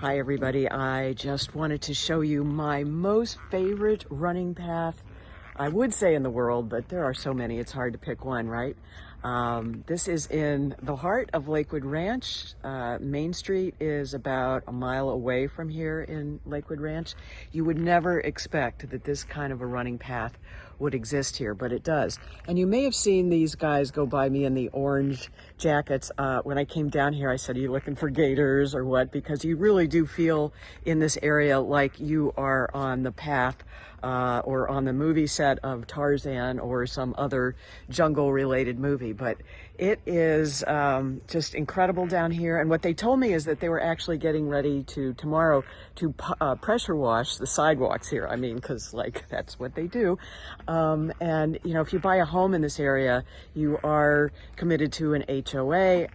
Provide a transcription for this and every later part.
Hi everybody, I just wanted to show you my most favorite running path, I would say in the world, but there are so many, it's hard to pick one, right? This is in the heart of Lakewood Ranch. Main Street is about a mile away from here in Lakewood Ranch. You would never expect that this kind of a running path would exist here, but it does. And you may have seen these guys go by me in the orange jackets. When I came down here, I said, are you looking for gators or what? Because you really do feel in this area like you are on the path or on the movie set of Tarzan or some other jungle related movie. But it is just incredible down here. And what they told me is that they were actually getting ready to tomorrow to pressure wash the sidewalks here. I mean, because like that's what they do. And you know, if you buy a home in this area, you are committed to an HOA,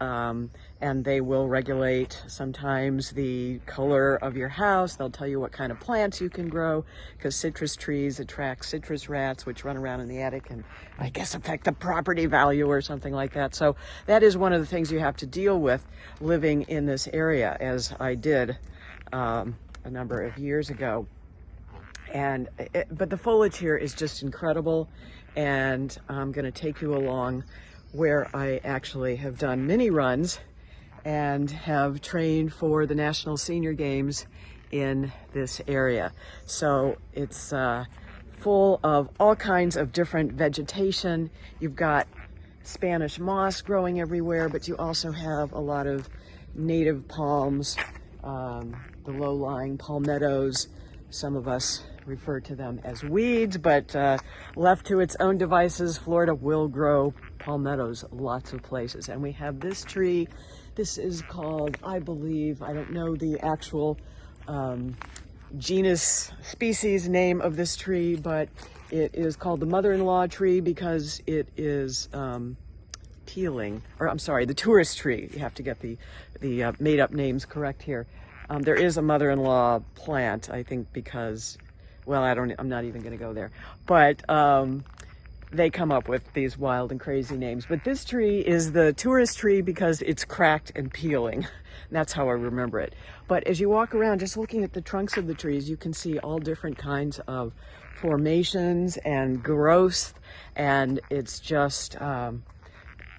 and they will regulate sometimes the color of your house. They'll tell you what kind of plants you can grow, because citrus trees attract citrus rats, which run around in the attic and I guess affect the property value or something like that. So that is one of the things you have to deal with living in this area, as I did a number of years ago. But the foliage here is just incredible, and I'm going to take you along where I actually have done mini runs and have trained for the National Senior Games in this area. So it's full of all kinds of different vegetation. You've got Spanish moss growing everywhere, but you also have a lot of native palms, the low-lying palmettos. Some of us refer to them as weeds, but left to its own devices, Florida will grow palmettos lots of places. And we have this tree. This is called, I believe, I don't know the actual genus, species name of this tree, but it is called the mother-in-law tree because it is peeling, or I'm sorry, the tourist tree. You have to get the made-up names correct here. There is a mother-in-law plant, I think, because, well, I'm not even going to go there. But they come up with these wild and crazy names. But this tree is the tourist tree because it's cracked and peeling. That's how I remember it. But as you walk around, just looking at the trunks of the trees, you can see all different kinds of formations and growth. And it's just,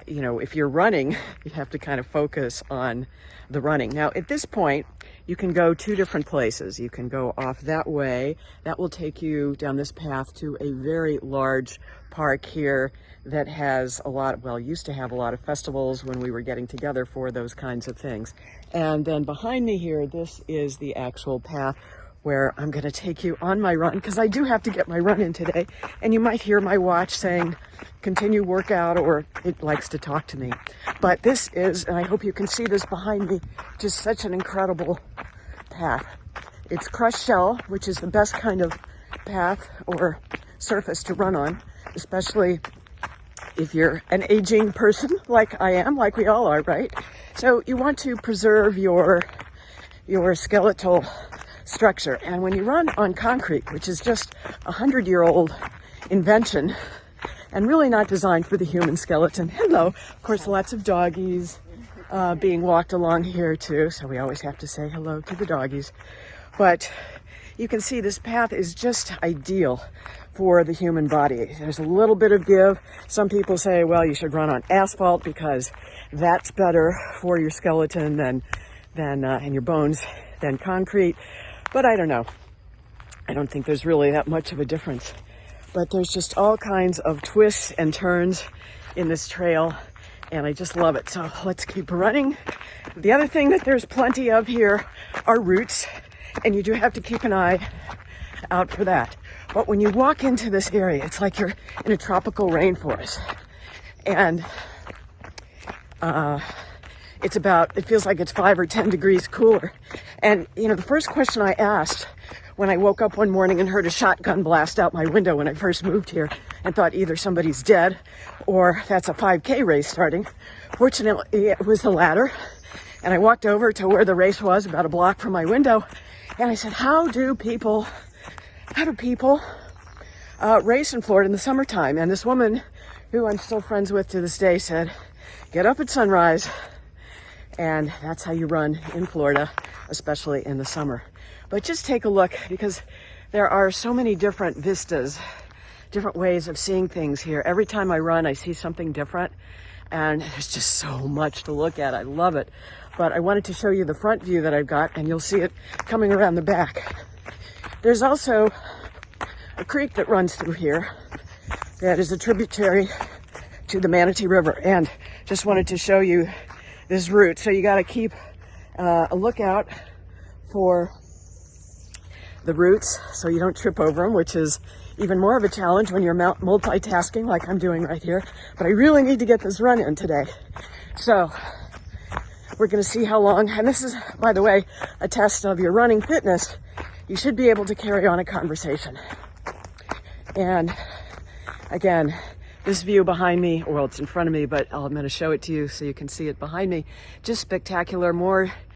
you know, if you're running, you have to kind of focus on the running. Now, at this point, you can go two different places. You can go off that way. That will take you down this path to a very large park here that has a lot, well, used to have a lot of festivals when we were getting together for those kinds of things. And then behind me here, this is the actual path where I'm going to take you on my run, because I do have to get my run in today. And you might hear my watch saying, continue workout, or it likes to talk to me. But this is, and I hope you can see this behind me, just such an incredible path. It's crushed shell, which is the best kind of path or surface to run on, especially if you're an aging person like I am, like we all are, right? So you want to preserve your skeletal structure. And when you run on concrete, which is just a 100-year-old invention and really not designed for the human skeleton. Hello, of course, lots of doggies being walked along here too, so we always have to say hello to the doggies. But you can see this path is just ideal for the human body. There's a little bit of give. Some people say, well, you should run on asphalt because that's better for your skeleton than and your bones than concrete. But I don't know. I don't think there's really that much of a difference. But there's just all kinds of twists and turns in this trail, and I just love it. So let's keep running. The other thing that there's plenty of here are roots, and you do have to keep an eye out for that. But when you walk into this area, it's like you're in a tropical rainforest. And it feels like it's 5 or 10 degrees cooler. And, you know, the first question I asked when I woke up one morning and heard a shotgun blast out my window when I first moved here and thought either somebody's dead or that's a 5K race starting. Fortunately, it was the latter. And I walked over to where the race was, about a block from my window. And I said, how do people race in Florida in the summertime? And this woman, who I'm still friends with to this day, said, get up at sunrise, And that's how you run in Florida, especially in the summer. But just take a look, because there are so many different vistas, different ways of seeing things here. Every time I run, I see something different, and there's just so much to look at. I love it. But I wanted to show you the front view that I've got, and you'll see it coming around the back. There's also a creek that runs through here that is a tributary to the Manatee River, and just wanted to show you this route. So you got to keep a lookout for the roots so you don't trip over them, which is even more of a challenge when you're multitasking like I'm doing right here. But I really need to get this run in today. So we're going to see how long, and this is, by the way, a test of your running fitness. You should be able to carry on a conversation. And again, this view behind me, well, it's in front of me, but I'm going to show it to you so you can see it behind me. Just spectacular. More